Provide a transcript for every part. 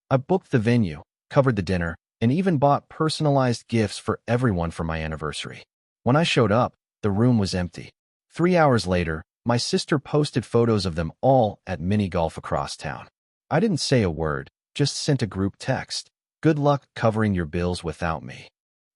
I booked the venue, covered the dinner, and even bought personalized gifts for everyone for my anniversary. When I showed up, the room was empty. 3 hours later, my sister posted photos of them all at mini golf across town. I didn't say a word, just sent a group text. Good luck covering your bills without me.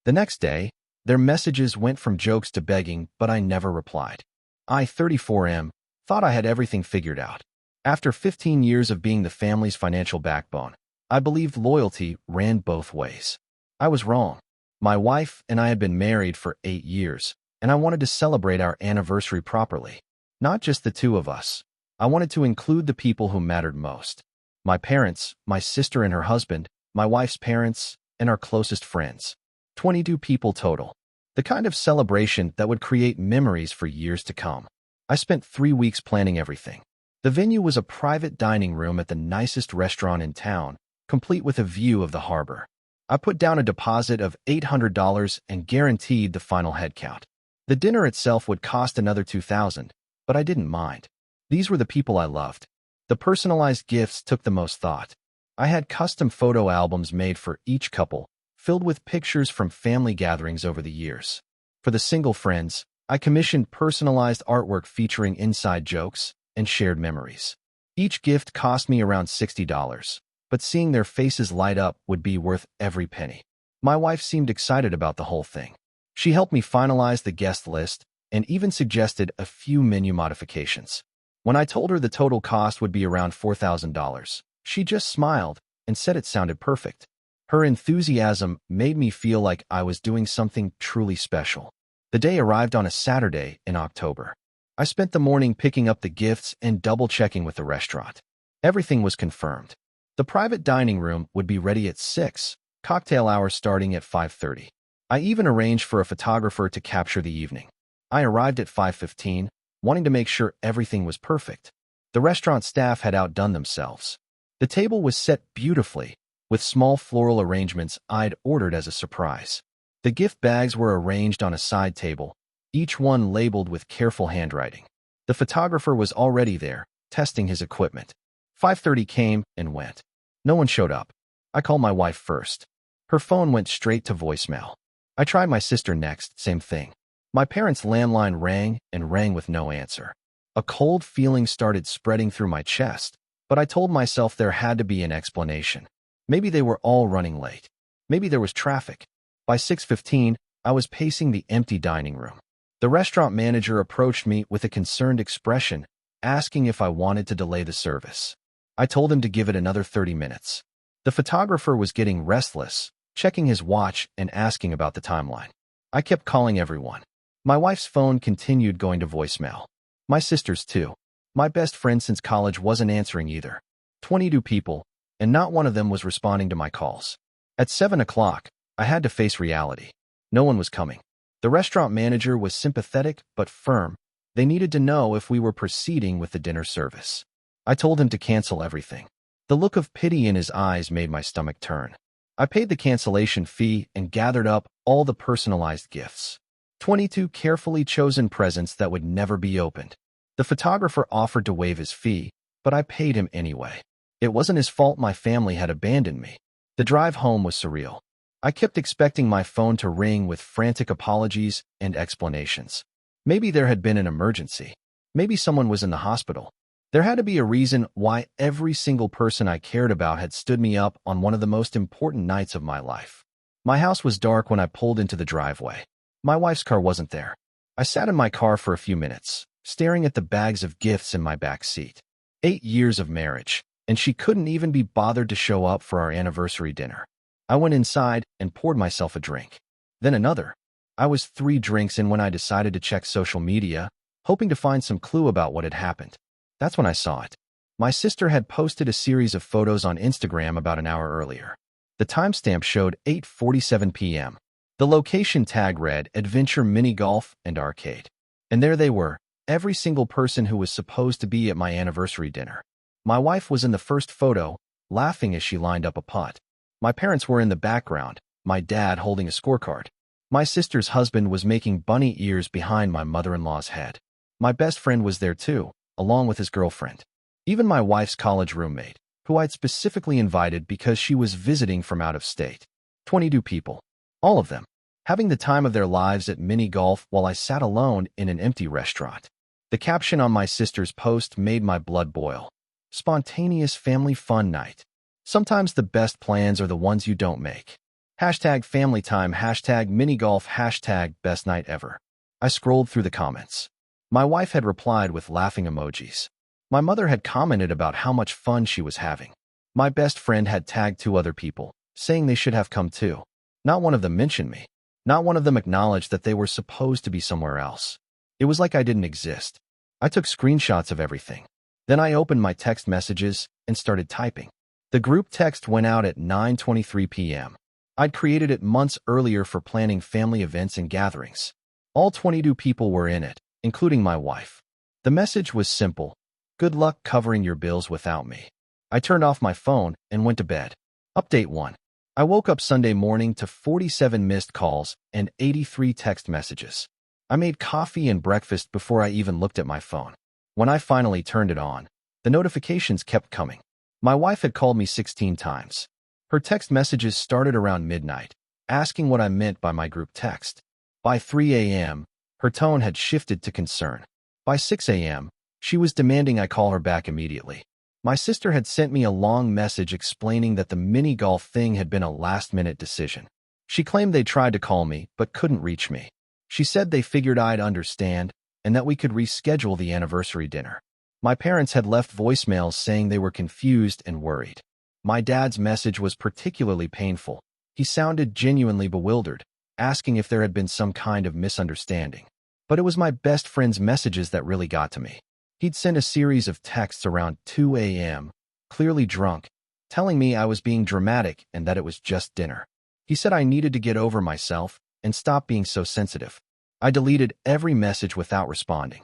The next day, their messages went from jokes to begging, but I never replied. I, 34M, thought I had everything figured out. After 15 years of being the family's financial backbone, I believed loyalty ran both ways. I was wrong. My wife and I had been married for 8 years, and I wanted to celebrate our anniversary properly. Not just the two of us. I wanted to include the people who mattered most. My parents, my sister and her husband, my wife's parents, and our closest friends. 22 people total. The kind of celebration that would create memories for years to come. I spent 3 weeks planning everything. The venue was a private dining room at the nicest restaurant in town, complete with a view of the harbor. I put down a deposit of $800 and guaranteed the final head count. The dinner itself would cost another $2,000, but I didn't mind. These were the people I loved. The personalized gifts took the most thought. I had custom photo albums made for each couple, filled with pictures from family gatherings over the years. For the single friends, I commissioned personalized artwork featuring inside jokes and shared memories. Each gift cost me around $60, but seeing their faces light up would be worth every penny. My wife seemed excited about the whole thing. She helped me finalize the guest list and even suggested a few menu modifications. When I told her the total cost would be around $4,000, she just smiled and said it sounded perfect. Her enthusiasm made me feel like I was doing something truly special. The day arrived on a Saturday in October. I spent the morning picking up the gifts and double-checking with the restaurant. Everything was confirmed. The private dining room would be ready at 6, cocktail hour starting at 5:30. I even arranged for a photographer to capture the evening. I arrived at 5:15, wanting to make sure everything was perfect. The restaurant staff had outdone themselves. The table was set beautifully, with small floral arrangements I'd ordered as a surprise. The gift bags were arranged on a side table, each one labeled with careful handwriting. The photographer was already there, testing his equipment. 5:30 came and went. No one showed up. I called my wife first. Her phone went straight to voicemail. I tried my sister next, same thing. My parents' landline rang and rang with no answer. A cold feeling started spreading through my chest, but I told myself there had to be an explanation. Maybe they were all running late. Maybe there was traffic. By 6:15, I was pacing the empty dining room. The restaurant manager approached me with a concerned expression, asking if I wanted to delay the service. I told him to give it another 30 minutes. The photographer was getting restless, checking his watch and asking about the timeline. I kept calling everyone. My wife's phone continued going to voicemail. My sister's too. My best friend since college wasn't answering either. 22 people, and not one of them was responding to my calls. At 7 o'clock, I had to face reality. No one was coming. The restaurant manager was sympathetic but firm. They needed to know if we were proceeding with the dinner service. I told him to cancel everything. The look of pity in his eyes made my stomach turn. I paid the cancellation fee and gathered up all the personalized gifts. 22 carefully chosen presents that would never be opened. The photographer offered to waive his fee, but I paid him anyway. It wasn't his fault my family had abandoned me. The drive home was surreal. I kept expecting my phone to ring with frantic apologies and explanations. Maybe there had been an emergency. Maybe someone was in the hospital. There had to be a reason why every single person I cared about had stood me up on one of the most important nights of my life. My house was dark when I pulled into the driveway. My wife's car wasn't there. I sat in my car for a few minutes, staring at the bags of gifts in my back seat. 8 years of marriage, and she couldn't even be bothered to show up for our anniversary dinner. I went inside and poured myself a drink. Then another. I was 3 drinks in when I decided to check social media, hoping to find some clue about what had happened. That's when I saw it. My sister had posted a series of photos on Instagram about an hour earlier. The timestamp showed 8:47 p.m. The location tag read Adventure Mini Golf and Arcade. And there they were, every single person who was supposed to be at my anniversary dinner. My wife was in the first photo, laughing as she lined up a putt. My parents were in the background, my dad holding a scorecard. My sister's husband was making bunny ears behind my mother-in-law's head. My best friend was there too, along with his girlfriend. Even my wife's college roommate, who I'd specifically invited because she was visiting from out of state. 22 people. All of them having the time of their lives at mini golf while I sat alone in an empty restaurant. The caption on my sister's post made my blood boil. Spontaneous family fun night. Sometimes the best plans are the ones you don't make. Hashtag family time, hashtag mini golf, hashtag best night ever. I scrolled through the comments. My wife had replied with laughing emojis. My mother had commented about how much fun she was having. My best friend had tagged 2 other people, saying they should have come too. Not one of them mentioned me. Not one of them acknowledged that they were supposed to be somewhere else. It was like I didn't exist. I took screenshots of everything. Then I opened my text messages and started typing. The group text went out at 9:23 p.m. I'd created it months earlier for planning family events and gatherings. All 22 people were in it, including my wife. The message was simple. Good luck covering your bills without me. I turned off my phone and went to bed. Update 1. I woke up Sunday morning to 47 missed calls and 83 text messages. I made coffee and breakfast before I even looked at my phone. When I finally turned it on, the notifications kept coming. My wife had called me 16 times. Her text messages started around midnight, asking what I meant by my group text. By 3 a.m., her tone had shifted to concern. By 6 a.m., she was demanding I call her back immediately. My sister had sent me a long message explaining that the mini golf thing had been a last-minute decision. She claimed they tried to call me but couldn't reach me. She said they figured I'd understand and that we could reschedule the anniversary dinner. My parents had left voicemails saying they were confused and worried. My dad's message was particularly painful. He sounded genuinely bewildered, asking if there had been some kind of misunderstanding. But it was my best friend's messages that really got to me. He'd sent a series of texts around 2 a.m., clearly drunk, telling me I was being dramatic and that it was just dinner. He said I needed to get over myself and stop being so sensitive. I deleted every message without responding.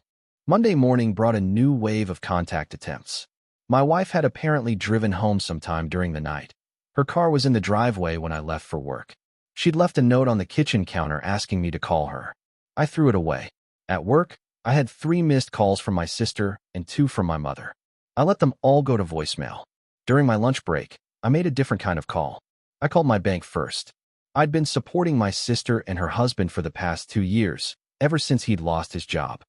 Monday morning brought a new wave of contact attempts. My wife had apparently driven home sometime during the night. Her car was in the driveway when I left for work. She'd left a note on the kitchen counter asking me to call her. I threw it away. At work, I had 3 missed calls from my sister and 2 from my mother. I let them all go to voicemail. During my lunch break, I made a different kind of call. I called my bank first. I'd been supporting my sister and her husband for the past 2 years, ever since he'd lost his job.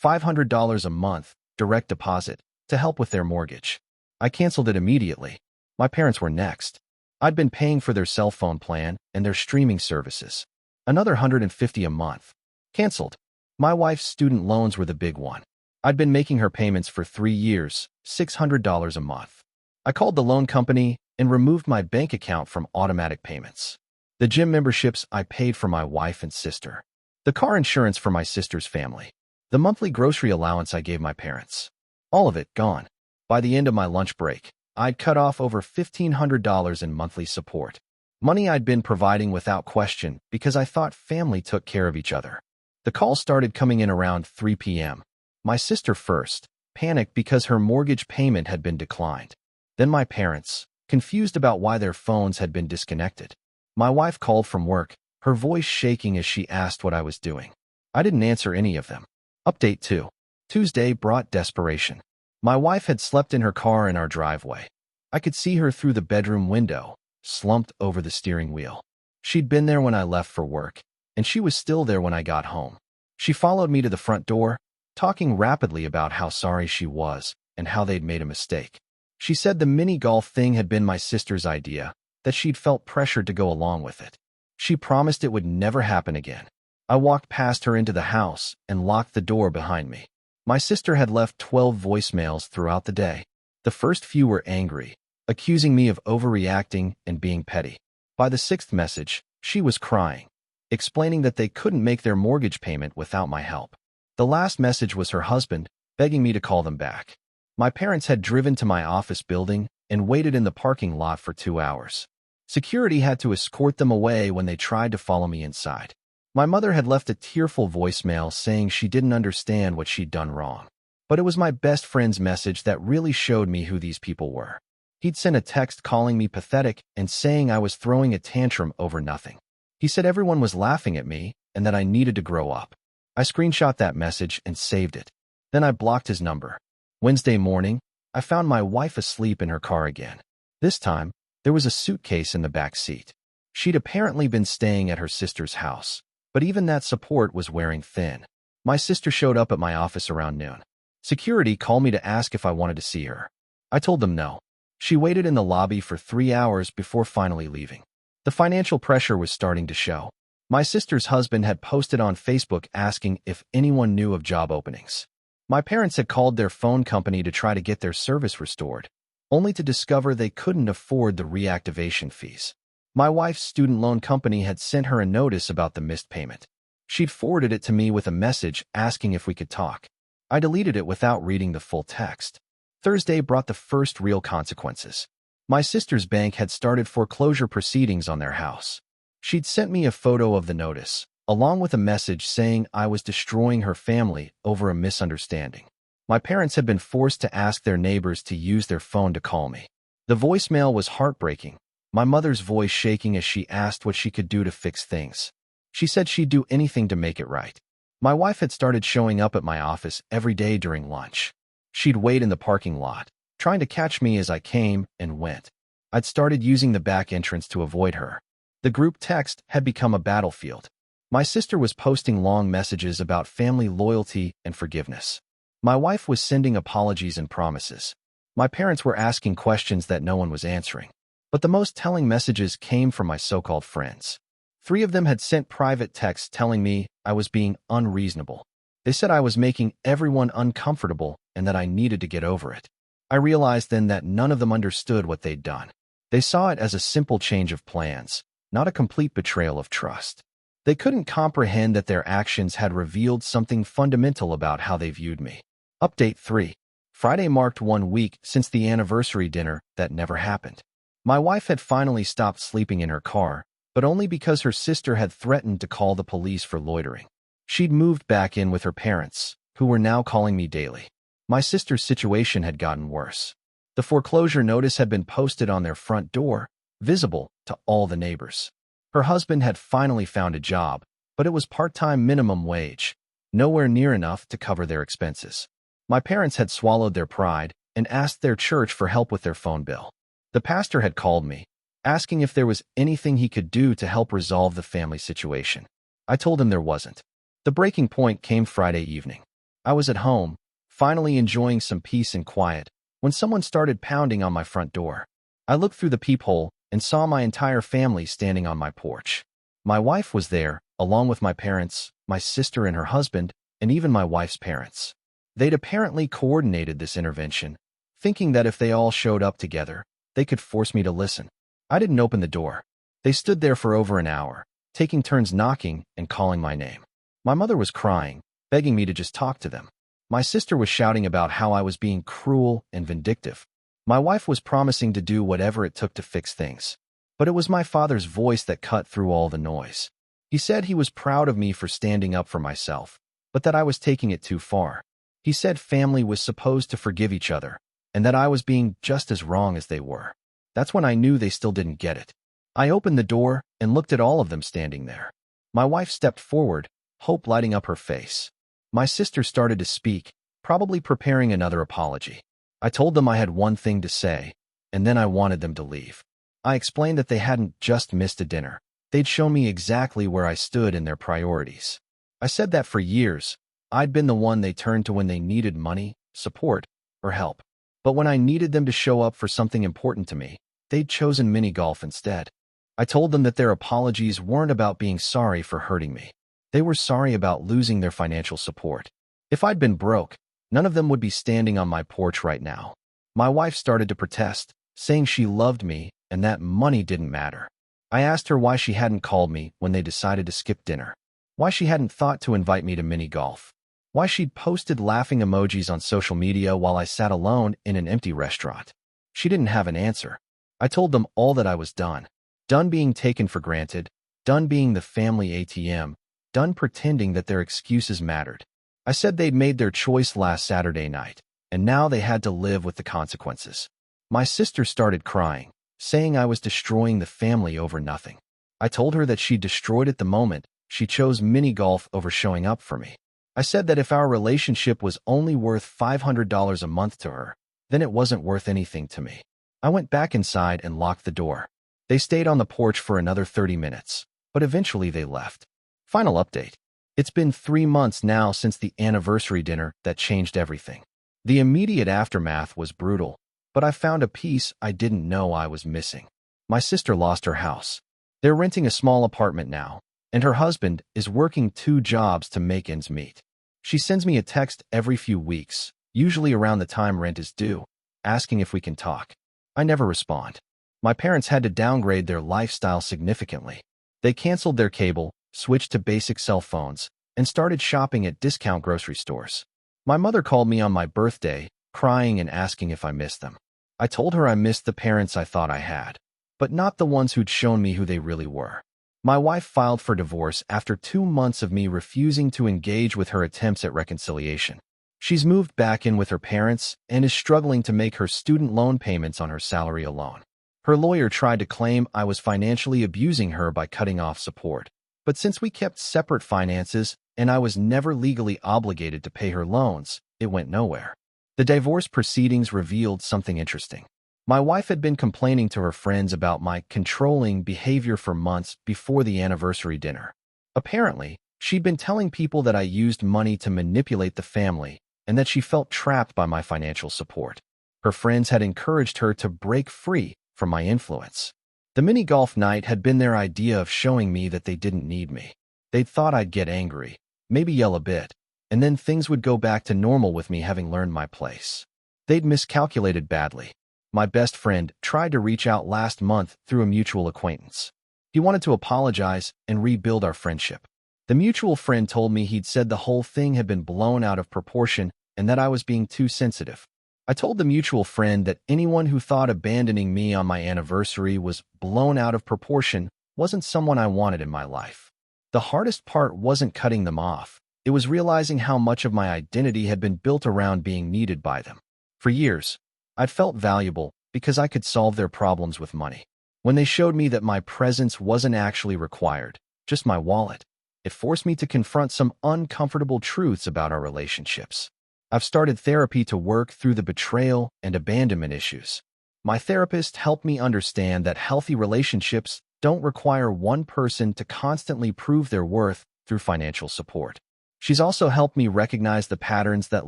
$500 a month, direct deposit, to help with their mortgage. I canceled it immediately. My parents were next. I'd been paying for their cell phone plan and their streaming services. Another $150 a month. Canceled. My wife's student loans were the big one. I'd been making her payments for 3 years, $600 a month. I called the loan company and removed my bank account from automatic payments. The gym memberships I paid for my wife and sister. The car insurance for my sister's family. The monthly grocery allowance I gave my parents. All of it gone. By the end of my lunch break, I'd cut off over $1,500 in monthly support. Money I'd been providing without question because I thought family took care of each other. The calls started coming in around 3 p.m. My sister first, panicked because her mortgage payment had been declined. Then my parents, confused about why their phones had been disconnected. My wife called from work, her voice shaking as she asked what I was doing. I didn't answer any of them. Update 2. Tuesday brought desperation. My wife had slept in her car in our driveway. I could see her through the bedroom window, slumped over the steering wheel. She'd been there when I left for work, and she was still there when I got home. She followed me to the front door, talking rapidly about how sorry she was and how they'd made a mistake. She said the mini golf thing had been my sister's idea, that she'd felt pressured to go along with it. She promised it would never happen again. I walked past her into the house and locked the door behind me. My sister had left 12 voicemails throughout the day. The first few were angry, accusing me of overreacting and being petty. By the 6th message, she was crying, explaining that they couldn't make their mortgage payment without my help. The last message was her husband, begging me to call them back. My parents had driven to my office building and waited in the parking lot for 2 hours. Security had to escort them away when they tried to follow me inside. My mother had left a tearful voicemail saying she didn't understand what she'd done wrong. But it was my best friend's message that really showed me who these people were. He'd sent a text calling me pathetic and saying I was throwing a tantrum over nothing. He said everyone was laughing at me and that I needed to grow up. I screenshot that message and saved it. Then I blocked his number. Wednesday morning, I found my wife asleep in her car again. This time, there was a suitcase in the back seat. She'd apparently been staying at her sister's house, but even that support was wearing thin. My sister showed up at my office around noon. Security called me to ask if I wanted to see her. I told them no. She waited in the lobby for 3 hours before finally leaving. The financial pressure was starting to show. My sister's husband had posted on Facebook asking if anyone knew of job openings. My parents had called their phone company to try to get their service restored, only to discover they couldn't afford the reactivation fees. My wife's student loan company had sent her a notice about the missed payment. She'd forwarded it to me with a message asking if we could talk. I deleted it without reading the full text. Thursday brought the first real consequences. My sister's bank had started foreclosure proceedings on their house. She'd sent me a photo of the notice, along with a message saying I was destroying her family over a misunderstanding. My parents had been forced to ask their neighbors to use their phone to call me. The voicemail was heartbreaking, my mother's voice shaking as she asked what she could do to fix things. She said she'd do anything to make it right. My wife had started showing up at my office every day during lunch. She'd wait in the parking lot, trying to catch me as I came and went. I'd started using the back entrance to avoid her. The group text had become a battlefield. My sister was posting long messages about family loyalty and forgiveness. My wife was sending apologies and promises. My parents were asking questions that no one was answering. But the most telling messages came from my so-called friends. 3 of them had sent private texts telling me I was being unreasonable. They said I was making everyone uncomfortable and that I needed to get over it. I realized then that none of them understood what they'd done. They saw it as a simple change of plans, not a complete betrayal of trust. They couldn't comprehend that their actions had revealed something fundamental about how they viewed me. Update 3. Friday marked 1 week since the anniversary dinner that never happened. My wife had finally stopped sleeping in her car, but only because her sister had threatened to call the police for loitering. She'd moved back in with her parents, who were now calling me daily. My sister's situation had gotten worse. The foreclosure notice had been posted on their front door, visible to all the neighbors. Her husband had finally found a job, but it was part-time minimum wage, nowhere near enough to cover their expenses. My parents had swallowed their pride and asked their church for help with their phone bill. The pastor had called me, asking if there was anything he could do to help resolve the family situation. I told him there wasn't. The breaking point came Friday evening. I was at home, finally enjoying some peace and quiet, when someone started pounding on my front door. I looked through the peephole and saw my entire family standing on my porch. My wife was there, along with my parents, my sister and her husband, and even my wife's parents. They'd apparently coordinated this intervention, thinking that if they all showed up together, they could force me to listen. I didn't open the door. They stood there for over an hour, taking turns knocking and calling my name. My mother was crying, begging me to just talk to them. My sister was shouting about how I was being cruel and vindictive. My wife was promising to do whatever it took to fix things. But it was my father's voice that cut through all the noise. He said he was proud of me for standing up for myself, but that I was taking it too far. He said family was supposed to forgive each other, and that I was being just as wrong as they were. That's when I knew they still didn't get it. I opened the door and looked at all of them standing there. My wife stepped forward, hope lighting up her face. My sister started to speak, probably preparing another apology. I told them I had one thing to say, and then I wanted them to leave. I explained that they hadn't just missed a dinner. They'd shown me exactly where I stood in their priorities. I said that for years, I'd been the one they turned to when they needed money, support, or help. But when I needed them to show up for something important to me, they'd chosen mini golf instead. I told them that their apologies weren't about being sorry for hurting me. They were sorry about losing their financial support. If I'd been broke, none of them would be standing on my porch right now. My wife started to protest, saying she loved me and that money didn't matter. I asked her why she hadn't called me when they decided to skip dinner, why she hadn't thought to invite me to mini golf, why she'd posted laughing emojis on social media while I sat alone in an empty restaurant. She didn't have an answer. I told them all that I was done. Done being taken for granted, done being the family ATM, done pretending that their excuses mattered. I said they'd made their choice last Saturday night, and now they had to live with the consequences. My sister started crying, saying I was destroying the family over nothing. I told her that she destroyed it the moment she chose mini golf over showing up for me. I said that if our relationship was only worth $500 a month to her, then it wasn't worth anything to me. I went back inside and locked the door. They stayed on the porch for another 30 minutes, but eventually they left. Final update. It's been 3 months now since the anniversary dinner that changed everything. The immediate aftermath was brutal, but I found a piece I didn't know I was missing. My sister lost her house. They're renting a small apartment now, and her husband is working 2 jobs to make ends meet. She sends me a text every few weeks, usually around the time rent is due, asking if we can talk. I never respond. My parents had to downgrade their lifestyle significantly. They canceled their cable, switched to basic cell phones, and started shopping at discount grocery stores. My mother called me on my birthday, crying and asking if I missed them. I told her I missed the parents I thought I had, but not the ones who'd shown me who they really were. My wife filed for divorce after 2 months of me refusing to engage with her attempts at reconciliation. She's moved back in with her parents and is struggling to make her student loan payments on her salary alone. Her lawyer tried to claim I was financially abusing her by cutting off support, but since we kept separate finances and I was never legally obligated to pay her loans, it went nowhere. The divorce proceedings revealed something interesting. My wife had been complaining to her friends about my controlling behavior for months before the anniversary dinner. Apparently, she'd been telling people that I used money to manipulate the family and that she felt trapped by my financial support. Her friends had encouraged her to break free from my influence. The mini golf night had been their idea of showing me that they didn't need me. They'd thought I'd get angry, maybe yell a bit, and then things would go back to normal with me having learned my place. They'd miscalculated badly. My best friend tried to reach out last month through a mutual acquaintance. He wanted to apologize and rebuild our friendship. The mutual friend told me he'd said the whole thing had been blown out of proportion and that I was being too sensitive. I told the mutual friend that anyone who thought abandoning me on my anniversary was blown out of proportion wasn't someone I wanted in my life. The hardest part wasn't cutting them off. It was realizing how much of my identity had been built around being needed by them. For years, I'd felt valuable because I could solve their problems with money. When they showed me that my presence wasn't actually required, just my wallet, it forced me to confront some uncomfortable truths about our relationships. I've started therapy to work through the betrayal and abandonment issues. My therapist helped me understand that healthy relationships don't require one person to constantly prove their worth through financial support. She's also helped me recognize the patterns that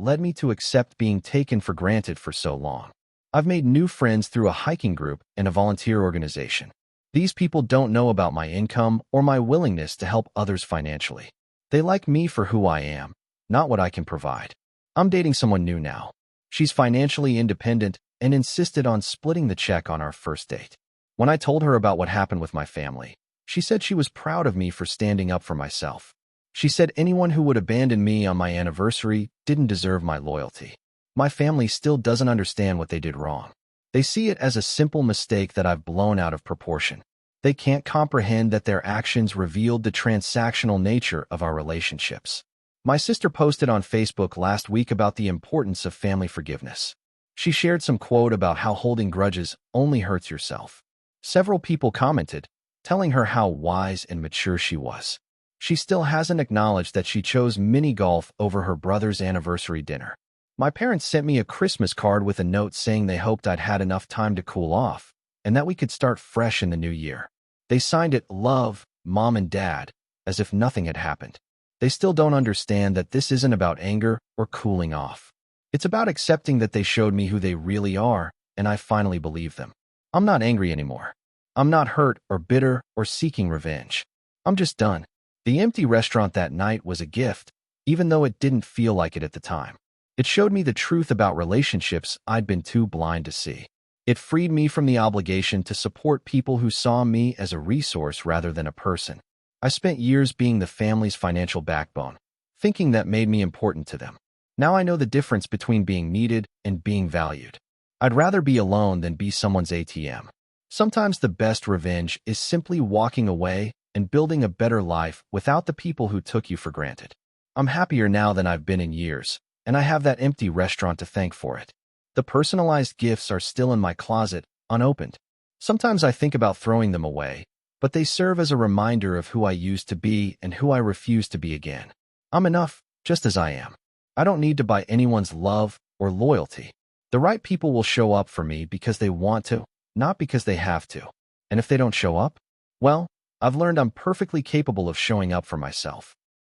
led me to accept being taken for granted for so long. I've made new friends through a hiking group and a volunteer organization. These people don't know about my income or my willingness to help others financially. They like me for who I am, not what I can provide. I'm dating someone new now. She's financially independent and insisted on splitting the check on our first date. When I told her about what happened with my family, she said she was proud of me for standing up for myself. She said anyone who would abandon me on my anniversary didn't deserve my loyalty. My family still doesn't understand what they did wrong. They see it as a simple mistake that I've blown out of proportion. They can't comprehend that their actions revealed the transactional nature of our relationships. My sister posted on Facebook last week about the importance of family forgiveness. She shared some quote about how holding grudges only hurts yourself. Several people commented, telling her how wise and mature she was. She still hasn't acknowledged that she chose mini golf over her brother's anniversary dinner. My parents sent me a Christmas card with a note saying they hoped I'd had enough time to cool off and that we could start fresh in the new year. They signed it Love, Mom and Dad, as if nothing had happened. They still don't understand that this isn't about anger or cooling off. It's about accepting that they showed me who they really are, and I finally believe them. I'm not angry anymore. I'm not hurt or bitter or seeking revenge. I'm just done. The empty restaurant that night was a gift, even though it didn't feel like it at the time. It showed me the truth about relationships I'd been too blind to see. It freed me from the obligation to support people who saw me as a resource rather than a person. I spent years being the family's financial backbone, thinking that made me important to them. Now I know the difference between being needed and being valued. I'd rather be alone than be someone's ATM. Sometimes the best revenge is simply walking away and building a better life without the people who took you for granted. I'm happier now than I've been in years, and I have that empty restaurant to thank for it. The personalized gifts are still in my closet, unopened. Sometimes I think about throwing them away, but they serve as a reminder of who I used to be and who I refuse to be again. I'm enough, just as I am. I don't need to buy anyone's love or loyalty. The right people will show up for me because they want to, not because they have to. And if they don't show up, well, I've learned I'm perfectly capable of showing up for myself.